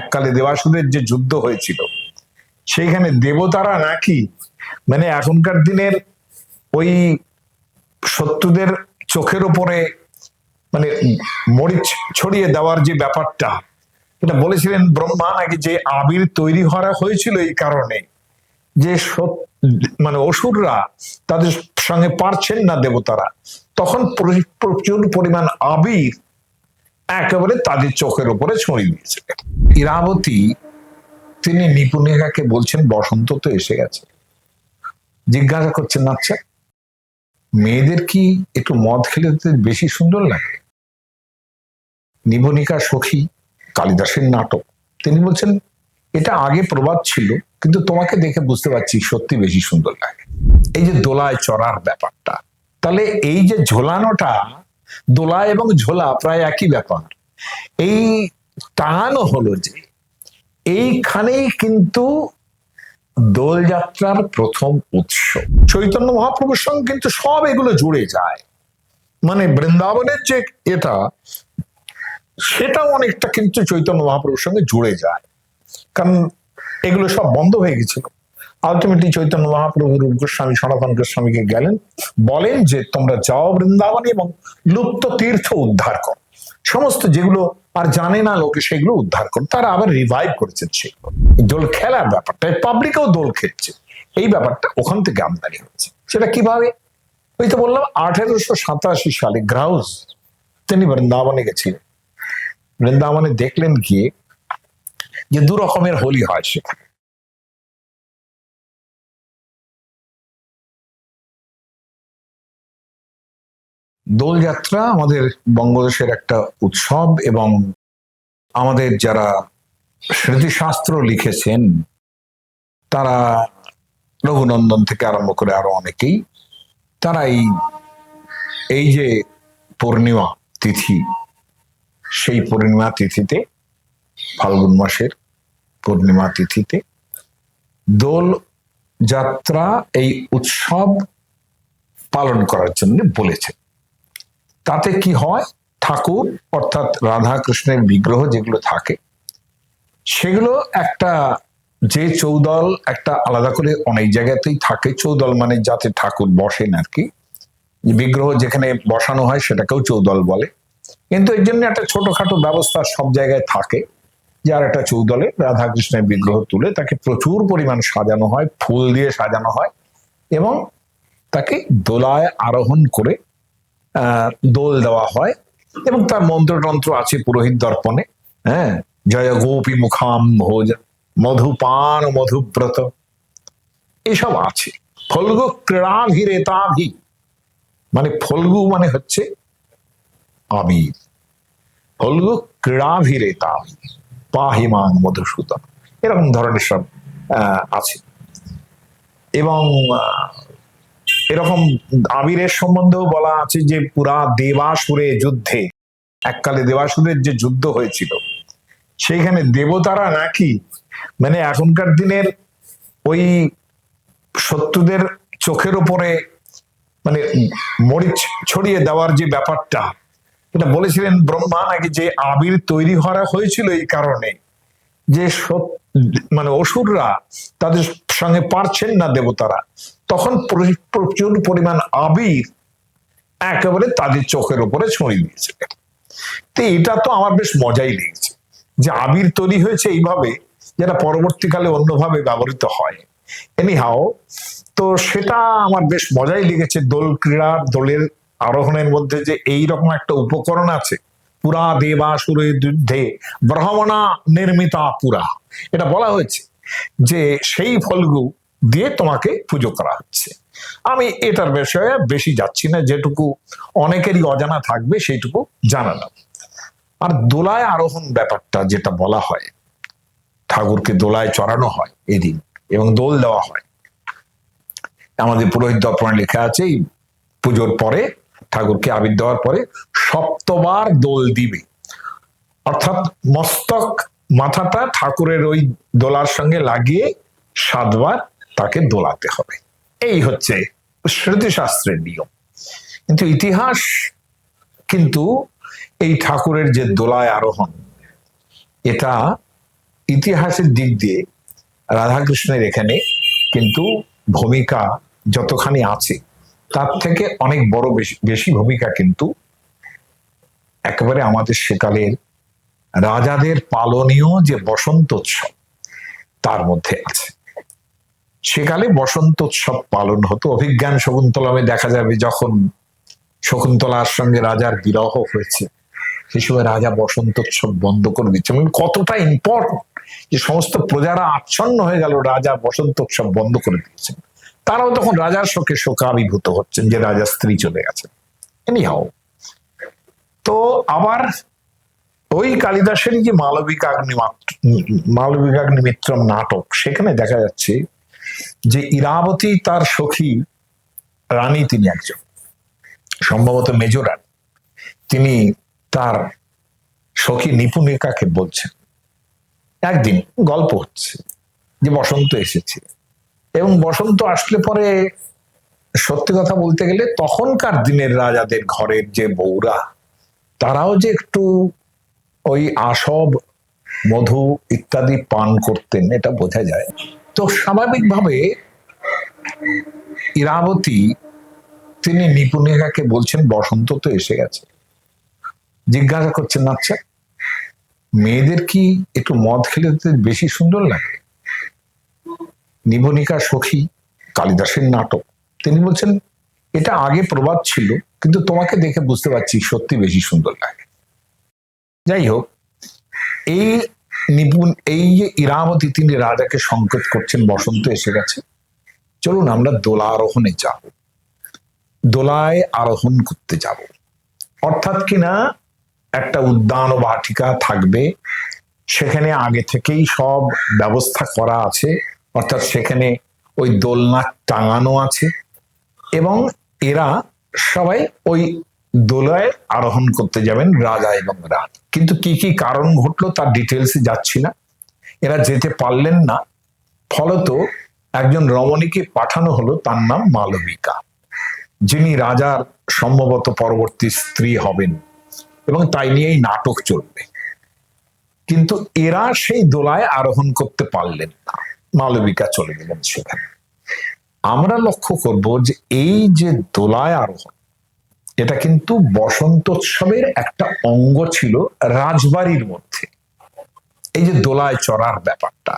এককালে দেবাসুরের যে যুদ্ধ হয়েছিল সেইখানে দেবতারা নাকি মানে এখনকার দিনের ওই শত্রুদের চোখের উপরে মানে মরিচ ছড়িয়ে দেওয়ার যে ব্যাপারটা, এটা বলেছিলেন ব্রহ্মা নাকি যে আবির তৈরি করা হয়েছিল এই কারণে যে মানে অসুররা তাদের সঙ্গে পারছেন না দেবতারা, তখন প্রচুর পরিমাণ আবির একেবারে তাদের চোখের উপরে ছড়িয়ে দিয়েছিলেন। ইরাবতী তিনি নিপুণিকাকে বলছেন বসন্ত তো এসে গেছে, জিজ্ঞাসা করছেন আচ্ছা মেয়েদের কি একটু মদ খেলে বেশি সুন্দর লাগে? নিপুণিকা সখী কালিদাসের নাটক, তিনি বলছেন এটা আগে প্রবাদ ছিল কিন্তু তোমাকে দেখে বুঝতে পারছি সত্যি বেশি সুন্দর লাগে। এই যে দোলায় চড়ার ব্যাপারটা, তাহলে এই যে ঝোলানোটা, দোলা এবং ঝোলা প্রায় একই ব্যাপার। এই টানো হলো যে এইখানেই কিন্তু দোলযাত্রার প্রথম উৎস। চৈতন্য মহাপ্রভুর সঙ্গে কিন্তু সব এগুলো জুড়ে যায়, মানে বৃন্দাবনের যে এটা সেটাও অনেকটা কিন্তু চৈতন্য মহাপ্রভুর সঙ্গে জুড়ে যায়, কারণ এগুলো সব বন্ধ হয়ে গেছিল। আলটিমেটলি চৈতন্য মহাপ্রভু রূপ গোস্বামী সনাতন গোস্বামীকে গেলেন, বলেন যে তোমরা যাও বৃন্দাবনে এবং লুপ্ত তীর্থ উদ্ধার করো, সমস্ত যেগুলো আর জানে না লোকে সেগুলো উদ্ধার করো। তারা আবার রিভাইভ করেছেন সেগুলো। দোল খেলার ব্যাপারটা, পাবলিকেও দোল খেলছে, এই ব্যাপারটা ওখান থেকে আমদানি হচ্ছে। সেটা কিভাবে? ওই তো বললাম 1887 সালে গ্রাউস তিনি বৃন্দাবনে গেছিলেন। বৃন্দাবনে দেখলেন গিয়ে যে দু রকমের হোলি হয় সেখানে। দোলযাত্রা আমাদের বঙ্গদেশের একটা উৎসব, এবং আমাদের যারা স্মৃতিশাস্ত্র লিখেছেন তারা রঘুনন্দন থেকে আরম্ভ করে আরো অনেকেই, তারা এই যে পূর্ণিমা তিথি, সেই পূর্ণিমা তিথিতে ফাল্গুন মাসের পূর্ণিমা তিথিতে দোল যাত্রা এই উৎসব পালন করার জন্য বলেছেন। তাতে কি হয়, ঠাকুর অর্থাৎ রাধা কৃষ্ণের বিগ্রহ যেগুলো থাকে সেগুলো একটা যে চৌদল একটা আলাদা করে অনেক জায়গাতেই থাকে, চৌদল মানে যাতে ঠাকুর বসেন আর কি, বিগ্রহ যেখানে বসানো হয় সেটাকেও চৌদল বলে, কিন্তু এর জন্য একটা ছোটখাটো ব্যবস্থা সব জায়গায় থাকে, যার একটা চৌদলে রাধা কৃষ্ণের বিগ্রহ তুলে তাকে প্রচুর পরিমাণ সাজানো হয়, ফুল দিয়ে সাজানো হয় এবং তাকে দোলায় আরোহণ করে দোল দেওয়া হয়, এবং তার মন্ত্রতন্ত্র আছে পুরোহিত দর্পণে। হ্যাঁ, জয় গোপী মুখাম ভোজ মধুপান মধুব্রত এসব আছে। ফলগু ক্রীড়াভিরেতাভি, মানে ফলগু মানে হচ্ছে আবির, ফলগু ক্রীড়াভিরেতাভি পাহিমাং মধুসূদন, এরকম ধরনের সব আছে। এবং এরকম আবিরের সম্বন্ধেও বলা আছে যে পুরা দেবাসুরে যুদ্ধে, এককালে দেবাসুরের যে যুদ্ধ হয়েছিল সেইখানে দেবতারা নাকি মানে এখনকার দিনের ওই শত্রুদের চোখের উপরে মানে মরিচ ছড়িয়ে দেওয়ার যে ব্যাপারটা, এটা বলেছিলেন ব্রহ্মা নাকি যে আবির তৈরি করা হয়েছিল এই কারণে যে মানে অসুররা তাদের সঙ্গে পারছেন না দেবতারা, তখন প্রচুর পরিমাণ আবির একেবারে তাদের চোখের উপরে ছড়িয়ে দিয়েছিলেন। তো এটা তো আমার বেশ মজাই লেগেছে যে আবির তৈরি হয়েছে এইভাবে, যেটা পরবর্তীকালে অন্যভাবে ব্যবহৃত হয়। এনিহাও, তো সেটা আমার বেশ মজাই লেগেছে। দোল ক্রীড়া, দোলের আরোহণের মধ্যে যে এইরকম একটা উপকরণ আছে, পুরা দেবাসুরের যুদ্ধে ব্রহ্মণা নির্মিতা পুরা, এটা বলা হয়েছে যে সেই ফলগু দিয়ে তোমাকে পুজো করা হচ্ছে। আমি এটার বিষয়ে বেশি যাচ্ছি না, যেটুকু অনেকেরই অজানা থাকবে সেইটুকু জানালাম। আর দোলায় আরোহণ ব্যাপারটা যেটা বলা হয়, ঠাকুরকে দোলায় চড়ানো হয় এদিন এবং দোল দেওয়া হয়, আমাদের পুরোহিত দর্পণে লেখা আছে এই পুজোর পরে ঠাকুরকে আবির দেওয়ার পরে সপ্তবার দোল দিবে, অর্থাৎ মস্তক মাথাটা ঠাকুরের ওই দোলার সঙ্গে লাগিয়ে 7 বার তাকে দোলাতে হবে। এই হচ্ছে স্মৃতিশাস্ত্রের নিয়ম। কিন্তু ইতিহাস কিন্তু এই ঠাকুরের যে দোলায় আরোহণ, এটা ইতিহাসের দিক দিয়ে রাধাকৃষ্ণের এখানে কিন্তু ভূমিকা যতখানি আছে তার থেকে অনেক বড় বেশি ভূমিকা কিন্তু একেবারে আমাদের সেকালের রাজাদের পালনীয় যে বসন্ত উৎসব তার মধ্যে আছে। সেকালে বসন্ত উৎসব পালন হতো। অভিজ্ঞান শকুন্তলমে দেখা যাবে যখন শকুন্তলার সঙ্গে রাজার বিরহ হয়েছে সে সময় রাজা বসন্ত উৎসব বন্ধ করে দিচ্ছে। মানে কতটা ইম্পর্টেন্ট যে সমস্ত প্রজারা আচ্ছন্ন হয়ে গেল, রাজা বসন্ত উৎসব বন্ধ করে দিচ্ছেন। তারাও তখন রাজার শোকে শোকাভিভূত হচ্ছেন যে রাজার স্ত্রী চলে গেছেন। এনিহাও, তো আবার ওই কালিদাসের যে মালবিকাগ্নিমিত্রম নাটক, সেখানে দেখা যাচ্ছে যে ইরাবতী তার সখী রানী, তিনি একজন সম্ভবত মেজরান, তিনি তার সখী নিপুণিকাকে বলছেন একদিন গল্প হচ্ছে যে বসন্ত এসেছে, এবং বসন্ত আসলে পরে সত্যি কথা বলতে গেলে তখনকার দিনের রাজাদের ঘরের যে বউরা তারাও যে একটু ওই আসব মধু ইত্যাদি পান করতেন এটা বোঝা যায়। তো স্বাভাবিকভাবে ইরাবতী তিনি নিপুণিকাকে বলছেন বসন্ত তো এসে গেছে। জিজ্ঞাসা করছেন, আচ্ছা মেয়েদের কি একটু মদ খেলে বেশি সুন্দর লাগে? নিপুণিকা সখী, কালিদাসের নাটক, তিনি বলছেন এটা আগে প্রবাদ ছিল কিন্তু তোমাকে দেখে বুঝতে পারছি সত্যি বেশি সুন্দর লাগে। যাই হোক, এই যে ইরাবতী তিনি রাজাকে সংকেত করছেন বসন্ত এসে গেছে, চলুন আমরা দোলা আরোহণে যাব, দোলায় আরোহণ করতে যাব। অর্থাৎ কিনা একটা উদ্যান ও বাটিকা থাকবে, সেখানে আগে থেকেই সব ব্যবস্থা করা আছে, অর্থাৎ সেখানে ওই দোলনা টাঙানো আছে, এবং এরা সবাই ওই দোলায় আরোহণ করতে যাবেন রাজা এবং রানী। কিন্তু কি কি কারণ ঘটলো তার ডিটেলসে যাচ্ছি না, এরা যেতে পারলেন না। ফলত একজন রমণীকে পাঠানো হলো, তার নাম মালবিকা, যিনি রাজার সম্ভবত পরবর্তী স্ত্রী হবেন, এবং তাই নিয়েই নাটক চলবে। কিন্তু এরা সেই দোলায় আরোহণ করতে পারলেন না, মালবিকা চলে গেলেন সেখানে। আমরা লক্ষ্য করব যে এই যে দোলায় আরোহণ, এটা কিন্তু বসন্তোৎসবের একটা অঙ্গ ছিল রাজবাড়ির মধ্যে, এই যে দোলায় চড়ার ব্যাপারটা।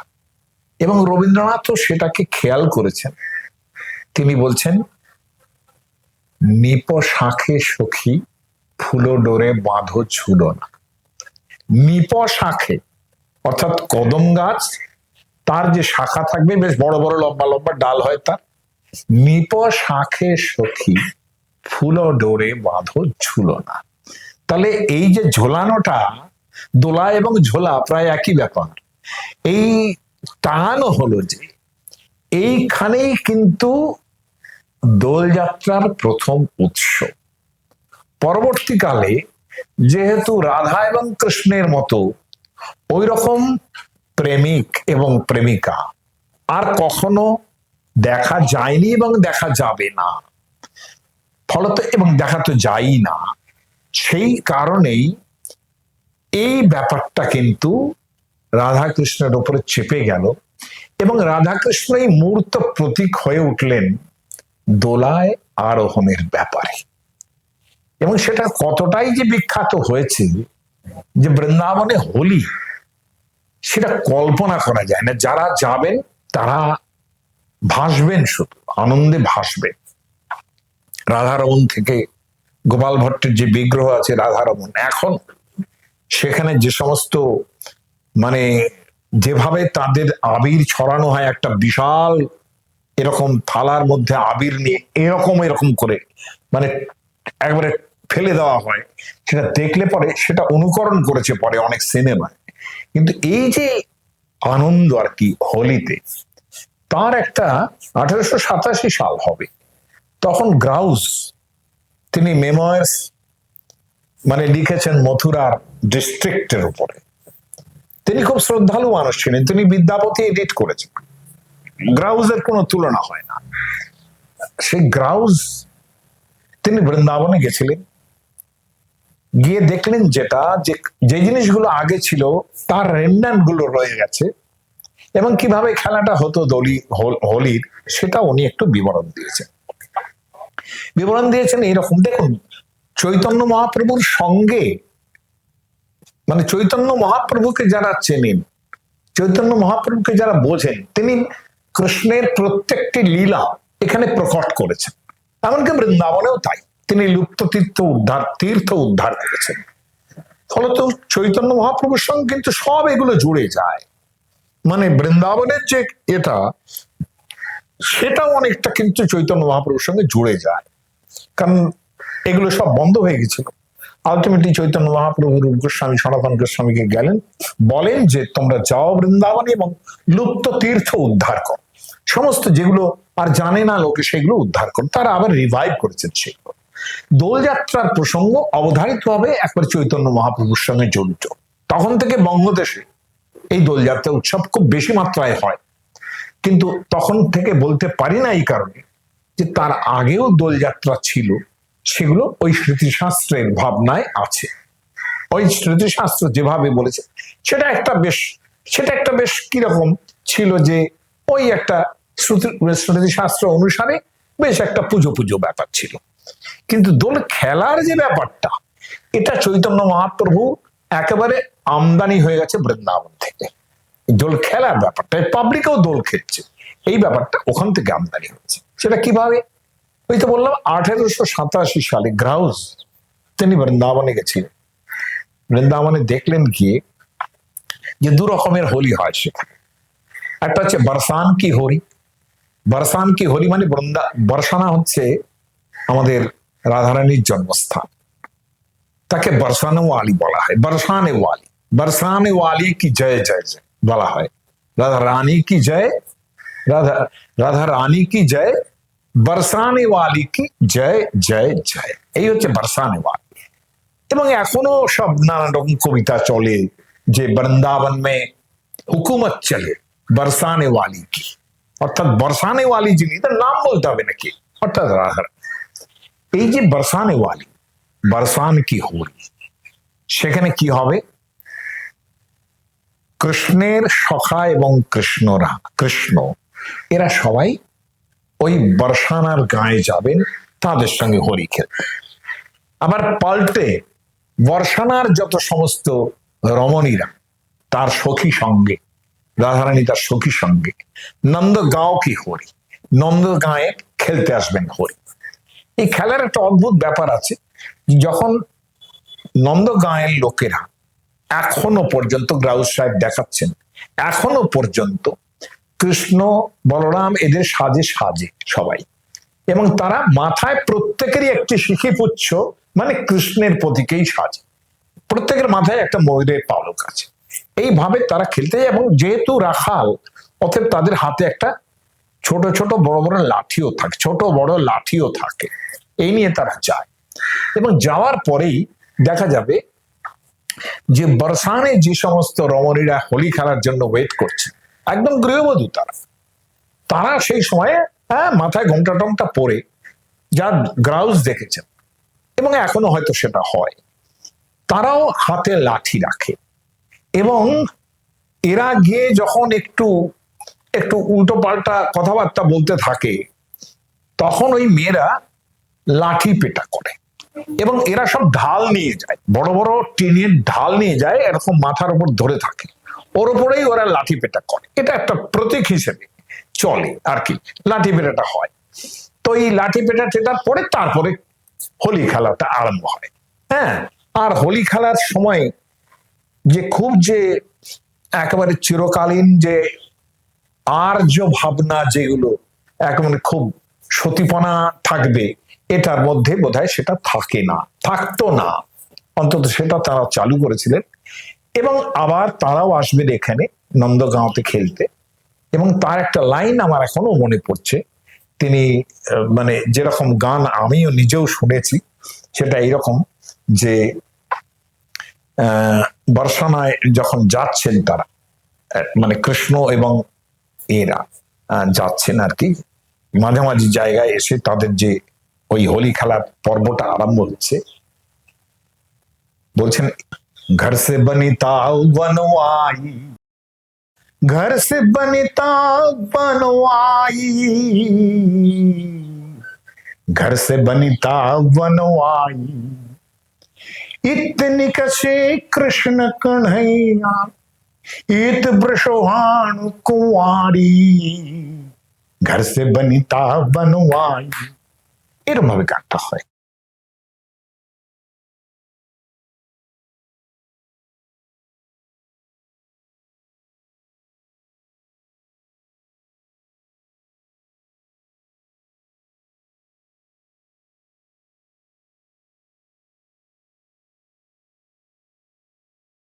এবং রবীন্দ্রনাথও সেটাকে খেয়াল করেছেন। তিনি বলছেন, নিপ শাখে সখী ফুলো ডোরে বাঁধো ঝুলো না। নিপ শাখে অর্থাৎ কদম গাছ, তার যে শাখা থাকবে বেশ বড় বড় লম্বা লম্বা ডাল হয় তার। নিপ শাখে সখী ফুলো ডোরে বাঁধো ঝুলো না। তাহলে এই যে ঝোলানোটা, দোলা এবং ঝোলা প্রায় একই ব্যাপার। এই টাঙানো হলো যে এইখানেই কিন্তু দোলযাত্রার প্রথম উৎস। পরবর্তীকালে যেহেতু রাধা এবং কৃষ্ণের মতো ওই রকম প্রেমিক এবং প্রেমিকা আর কখনো দেখা যায়নি এবং দেখা যাবে না, ফলত এবং দেখা তো যায়ই না, সেই কারণেই এই ব্যাপারটা কিন্তু রাধাকৃষ্ণের উপরে চেপে গেল, এবং রাধাকৃষ্ণ এই মূর্ত প্রতীক হয়ে উঠলেন দোলায় আরোহণের ব্যাপারে। এবং সেটা কতটাই যে বিখ্যাত হয়েছে যে বৃন্দাবনে হোলি, সেটা কল্পনা করা যায় না। যারা যাবেন তারা ভাসবেন, শুধু আনন্দে ভাসবেন। রাধারমণ থেকে গোপাল ভট্টের যে বিগ্রহ আছে রাধারমণ, এখন সেখানে যে সমস্ত মানে যেভাবে তাদের আবির ছড়ানো হয়, একটা বিশাল এরকম থালার মধ্যে আবির নিয়ে এরকম করে মানে একবারে ফেলে দেওয়া হয়, সেটা দেখলে পরে সেটা অনুকরণ করেছে পরে অনেক সিনেমায়। কিন্তু এই যে আনন্দ আর কি হোলিতে, তার একটা 1887 সাল হবে, তখন গ্রাউস তিনি মেমোয়ার্স মানে লিখেছেন মথুরার ডিস্ট্রিক্টের উপরে। তিনি খুব শ্রদ্ধালু মানুষ ছিলেন, তিনি বিদ্যাপতি এডিট করেছেন, গ্রাউজের কোনো তুলনা হয় না। সেই গ্রাউজ তিনি বৃন্দাবনে গেছিলেন, গিয়ে দেখলেন যেটা যে জিনিসগুলো আগে ছিল তার রেমন্যান্ট গুলো রয়ে গেছে, এবং কিভাবে খেলাটা হতো হোলির, সেটা উনি একটু বিবরণ দিয়েছেন এরকম। দেখুন, চৈতন্য মহাপ্রভুর সঙ্গে, মানে চৈতন্য মহাপ্রভুকে যারা চেনেন, চৈতন্য মহাপ্রভুকে যারা বোঝেন, তিনি কৃষ্ণের প্রত্যেকটি লীলা এখানে প্রকট করেছেন। এমনকি বৃন্দাবনেও তাই, তিনি লুপ্ত তীর্থ উদ্ধার করেছেন। ফলত চৈতন্য মহাপ্রভুর সঙ্গে কিন্তু সব এগুলো জুড়ে যায়। মানে বৃন্দাবনের যে এটা, সেটাও অনেকটা কিন্তু চৈতন্য মহাপ্রভুর সঙ্গে জুড়ে যায়, কারণ এগুলো সব বন্ধ হয়ে গেছিল। আলটিমেটলি চৈতন্য মহাপ্রভু রূপ গোস্বামী সনাতন গোস্বামীকে গেলেন, বলেন যে তোমরা যাও বৃন্দাবনে এবং লুপ্ত তীর্থ উদ্ধার করো, সমস্ত যেগুলো আর জানে না লোকে সেগুলো উদ্ধার করো। তারা আবার রিভাইভ করেছেন সেগুলো। দোলযাত্রার প্রসঙ্গ অবধারিত হবে একবার চৈতন্য মহাপ্রভুর সঙ্গে জড়িত। তখন থেকে বঙ্গদেশে এই দোলযাত্রা উৎসব খুব বেশি মাত্রায় হয়, কিন্তু তখন থেকে বলতে পারি না এই কারণে যে তার আগেও দোলযাত্রা ছিল, সেগুলো ওই স্মৃতিশাস্ত্রের ভাবনায় আছে। ওই স্মৃতিশাস্ত্র যেভাবে বলেছে সেটা একটা বেশ কিরকম ছিল, যে ওই একটা স্মৃতিশাস্ত্র অনুসারে বেশ একটা পুজো ব্যাপার ছিল। কিন্তু দোল খেলার যে ব্যাপারটা, এটা চৈতন্য মহাপ্রভু একেবারে আমদানি হয়ে গেছে বৃন্দাবন থেকে। দোল খেলার ব্যাপারটা, পাবলিকও দোল খেলছে, এই ব্যাপারটা ওখান থেকে আমদানি হয়েছে। সেটা কিভাবে? ওই তো বললাম 1887 সালে গ্রাউস তিনি বৃন্দাবনে গেছিলেন। বৃন্দাবনে দেখলেন গিয়ে যে দু রকমের হোলি হয় সেখানে। একটা হচ্ছে বরসান কি হোলি। বরসান কি হোলি মানে বর্ষানা হচ্ছে আমাদের রাধারানীর জন্মস্থান, তাকে বরসানে ওয়ালি বলা হয়। বরসানে ওয়ালি কি জয় জয় জয় বলা হয়। রাধা রানী কি জয়, রাধা রানী কি জয়, বরসানে ওয়ালি কি জয় জয় জয়। এই হচ্ছে বরসানে ওয়ালি। এবং এখনো সব নানা রকম কবিতা চলে যে বৃন্দাবন মে হুকুমত চলে বরসানে ওয়ালি কি, অর্থাৎ বরসানে ওয়ালি যিনি, তার নাম বলতে হবে নাকি, অর্থাৎ রাধা। এই যে বরসানে ওয়ালি, বরসান কি হোলি, সেখানে কি হবে? কৃষ্ণের সখা এবং কৃষ্ণ এরা সবাই ওই বর্ষানার গায়ে যাবেন, তাদের সঙ্গে হোলি খেলবেন। আবার পাল্টে বর্ষানার যত সমস্ত রমণীরা তার সখী সঙ্গে, রাধারানী তার সখী সঙ্গে নন্দগাঁও কি হোলি, নন্দগাঁয়ে খেলতে আসবেন হোলি। এই খেলার একটা অদ্ভুত ব্যাপার আছে। যখন নন্দগাঁয়ের লোকেরা এখনো পর্যন্ত, গ্রাউস সাহেব দেখাচ্ছেন, এখনো পর্যন্ত কৃষ্ণ বলরাম এদের সাজে সবাই, এবং তারা মাথায় প্রত্যেকেরই একটি শিখি পুচ্ছ, মানে কৃষ্ণের প্রতীকেই সাজে। প্রত্যেকের মাথায় একটা ময়ূরের পালক আছে। এইভাবে তারা খেলতে যায়, এবং যেহেতু রাখাল, অতএব তাদের হাতে একটা ছোট ছোট বড় বড় লাঠিও থাকে। এই নিয়ে তারা যায়, এবং যাওয়ার পরেই দেখা যাবে যে বরসানে যে সমস্ত রমণীরা হোলি খেলার জন্য ওয়েট করছে, একদম গৃহবধূ তারা সেই সময়ে মাথায় ঘোমটা টমটা পরে, যা গ্রাউস দেখেছেন এবং এখনো হয়তো সেটা হয়, তারাও হাতে লাঠি রাখে। এবং এরা গিয়ে যখন একটু উল্টো পাল্টা কথাবার্তা বলতে থাকে, তখন ওই মেয়েরা লাঠি পেটা করে, এবং এরা সব ঢাল নিয়ে যায়, বড় বড় টিনের ঢাল নিয়ে যায়, এরকম মাথার উপর ধরে থাকে, ওর উপরেই ওরা লাঠি পেটা করে। এটা একটা প্রতীক হিসেবে চলে আর কি, লাঠি পেটাটা হয়। তো এই লাঠি পেটা টেটার পরে তারপরে হোলি খেলাটা আরম্ভ হয়। আর হোলি খেলার সময় যে একেবারে চিরকালীন যে আর্য ভাবনা, যেগুলো একেবারে খুব সতীপনা থাকবে, এটার মধ্যে বোধহয় সেটা থাকতো না, অন্তত সেটা তারা চালু করেছিলেন। এবং আবার তারাও আসবেন এখানে নন্দগাঁওতে খেলতে। এবং তার একটা লাইন আমার এখনো মনে পড়ছে, তিনি মানে যেরকম গান আমিও নিজেও শুনেছি, সেটা এইরকম যে বর্ষানায় যখন যাচ্ছেন তারা, মানে কৃষ্ণ এবং এরা যাচ্ছেন আর কি, মাঝামাঝি জায়গায় এসে তাদের যে ওই হোলি খেলার পর্বটা আরম্ভ হচ্ছে, বলছেন ঘর সে বনিতাও বনওয়াই, घर से बनता बनवाई, घर से बनता बनवाई, इतनी कसे कृष्ण कन्हैया, इत ब्रषवाणु कुंवारी, घर से बनता बनवाई। এরকম ভাবে গানটা হয়।